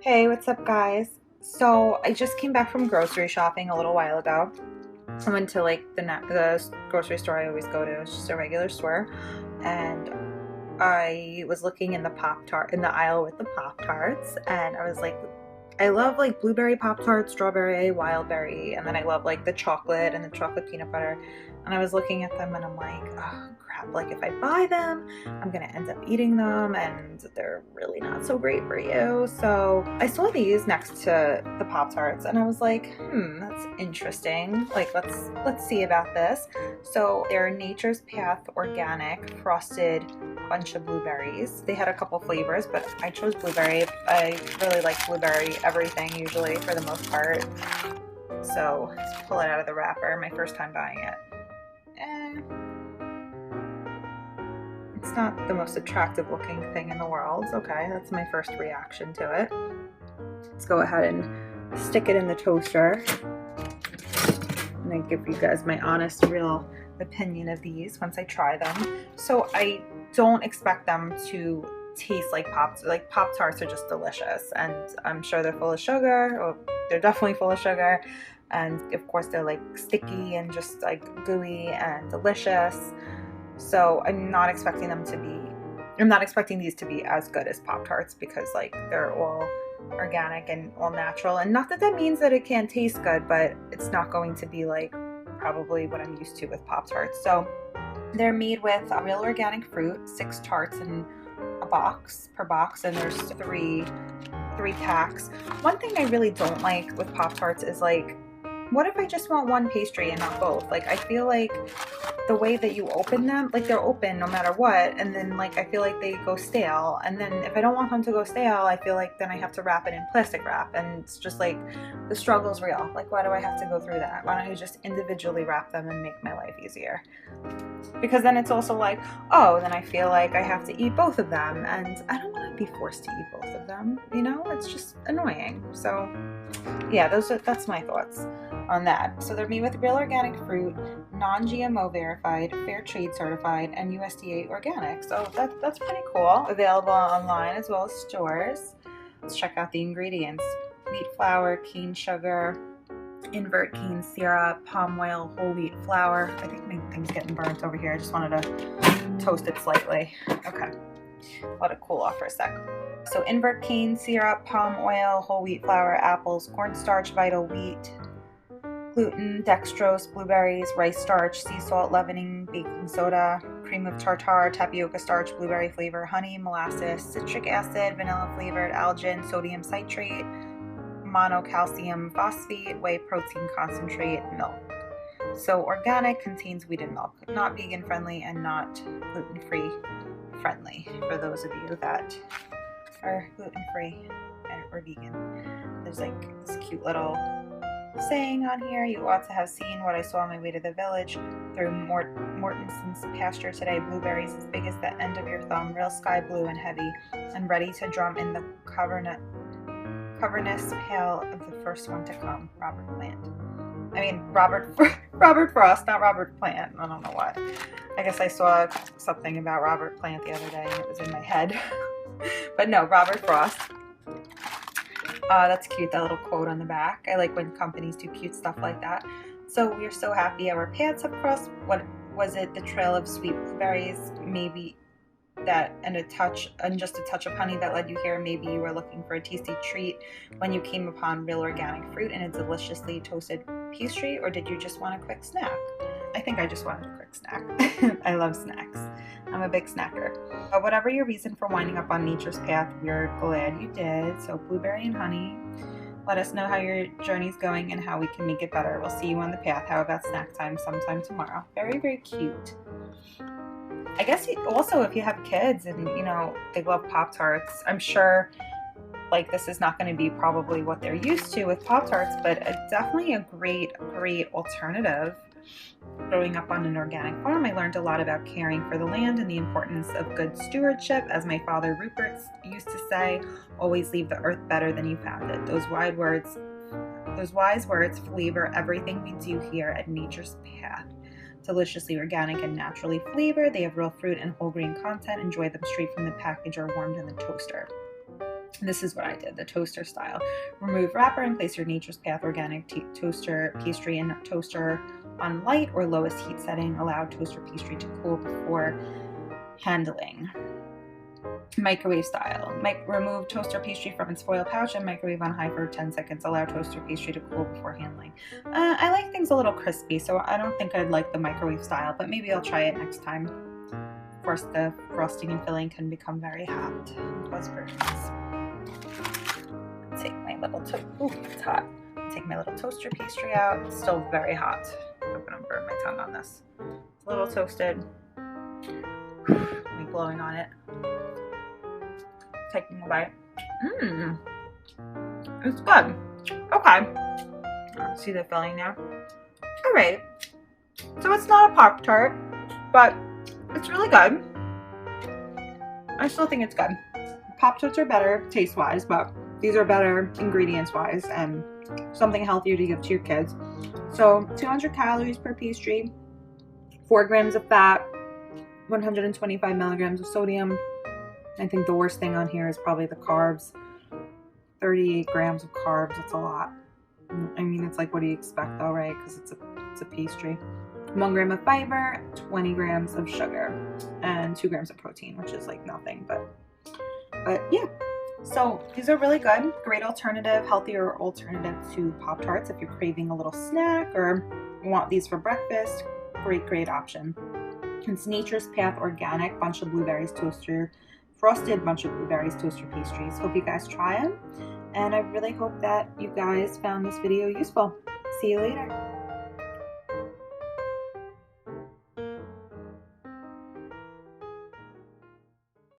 Hey, what's up, guys? So I just came back from grocery shopping a little while ago. I went to like the grocery store I always go to. It's just a regular store, and I was looking in the Pop Tart in the aisle with the Pop Tarts, and I was like, I love like blueberry Pop Tart, strawberry, wild berry, and then I love like the chocolate and the chocolate peanut butter. And I was looking at them, and I'm like, oh crap! Like if I buy them, I'm gonna end up eating them, and they're really not so great for you. So I saw these next to the Pop Tarts, and I was like, that's interesting. Like let's see about this. So they're Nature's Path organic frosted Buncha Blueberries. They had a couple flavors, but I chose blueberry. I really like blueberry everything usually for the most part. So let's pull it out of the wrapper. My first time buying it. Eh, it's not the most attractive looking thing in the world. Okay, that's my first reaction to it. Let's go ahead and stick it in the toaster. And then give you guys my honest, real opinion of these once I try them. So I don't expect them to taste like Pops. Like Pop Tarts are just delicious, and I'm sure they're full of sugar. Or they're definitely full of sugar, and of course they're like sticky and just like gooey and delicious. So I'm not expecting them to be. I'm not expecting these to be as good as Pop Tarts because like they're all organic and all natural, and not that that means that it can't taste good, but it's not going to be like probably what I'm used to with Pop Tarts. So they're made with a real organic fruit, 6 tarts in a box per box, and there's three packs. One thing I really don't like with Pop Tarts is like, what if I just want one pastry and not both? Like I feel like the way that you open them, like they're open no matter what, and then like I feel like they go stale, and then if I don't want them to go stale, I feel like then I have to wrap it in plastic wrap, and it's just like the struggle's real. Like why do I have to go through that? Why don't you just individually wrap them and make my life easier? Because then it's also like, oh, then I feel like I have to eat both of them, and I don't want to be forced to eat both of them, you know? It's just annoying. So yeah, that's my thoughts on that. So they're made with real organic fruit, non-GMO verified, fair trade certified, and USDA organic. So that's pretty cool. Available online as well as stores. Let's check out the ingredients. Wheat flour, cane sugar, invert cane syrup, palm oil, whole wheat flour. I think my thing's getting burnt over here. I just wanted to toast it slightly. Okay, let it cool off for a sec. So invert cane syrup, palm oil, whole wheat flour, apples, cornstarch, vital wheat, gluten, dextrose, blueberries, rice starch, sea salt, leavening, baking soda, cream of tartar, tapioca starch, blueberry flavor, honey, molasses, citric acid, vanilla flavored, algin, sodium citrate, monocalcium phosphate, whey protein concentrate, milk. So organic, contains wheaten milk, not vegan friendly, and not gluten-free friendly for those of you that are gluten-free or vegan. There's like this cute little saying on here: you ought to have seen what I saw on my way to the village through Mortensen's pasture today. Blueberries as big as the end of your thumb, real sky blue and heavy, and ready to drum in the cavernous pail of the first one to come. Robert Plant. I mean Robert Frost, not Robert Plant. I don't know why. I guess I saw something about Robert Plant the other day and it was in my head. But no, Robert Frost. That's cute, that little quote on the back. I like when companies do cute stuff like that. So we're so happy our paths have crossed. What was it? The trail of sweet blueberries, maybe that, and just a touch of honey that led you here. Maybe you were looking for a tasty treat when you came upon real organic fruit and a deliciously toasted pastry, or did you just want a quick snack? I think I just wanted a quick snack. I love snacks. I'm a big snacker. But whatever your reason for winding up on nature's path, we're glad you did. So blueberry and honey. Let us know how your journey's going and how we can make it better. We'll see you on the path. How about snack time sometime tomorrow? Very, very cute. I guess also if you have kids and you know they love Pop Tarts, I'm sure like this is not going to be probably what they're used to with Pop Tarts, but definitely a great alternative. Growing up on an organic farm, I learned a lot about caring for the land and the importance of good stewardship. As my father Rupert used to say, always leave the earth better than you found it. Those wise words flavor everything we do here at Nature's Path. Deliciously organic and naturally flavored. They have real fruit and whole grain content. Enjoy them straight from the package or warmed in the toaster. This is what I did, the toaster style. Remove wrapper and place your Nature's Path organic toaster pastry in toaster on light or lowest heat setting. Allow toaster pastry to cool before handling. Microwave style. Remove toaster pastry from its foil pouch and microwave on high for 10 seconds. Allow toaster pastry to cool before handling. I like things a little crispy, so I don't think I'd like the microwave style, but maybe I'll try it next time. Of course, the frosting and filling can become very hot. Take my little it's hot. Take my little toaster pastry out. It's still very hot. I'm gonna burn my tongue on this. It's a little toasted. Me blowing on it. Taking a bite. It's good. Okay. See the filling now? All right. So it's not a Pop-Tart, but it's really good. I still think it's good. Pop-Tarts are better taste-wise, but these are better ingredients-wise and something healthier to give to your kids. So 200 calories per pastry, 4 grams of fat, 125 milligrams of sodium. I think the worst thing on here is probably the carbs. 38 grams of carbs, that's a lot. I mean, it's like, what do you expect though, right? Because it's a pastry. 1 gram of fiber, 20 grams of sugar, and 2 grams of protein, which is like nothing, but yeah. So these are really good. Great alternative, healthier alternative to Pop-Tarts if you're craving a little snack or want these for breakfast. Great option. It's Nature's Path Organic Buncha Blueberries Toaster, Frosted Buncha Blueberries Toaster Pastries. Hope you guys try them, and I really hope that you guys found this video useful. See you later.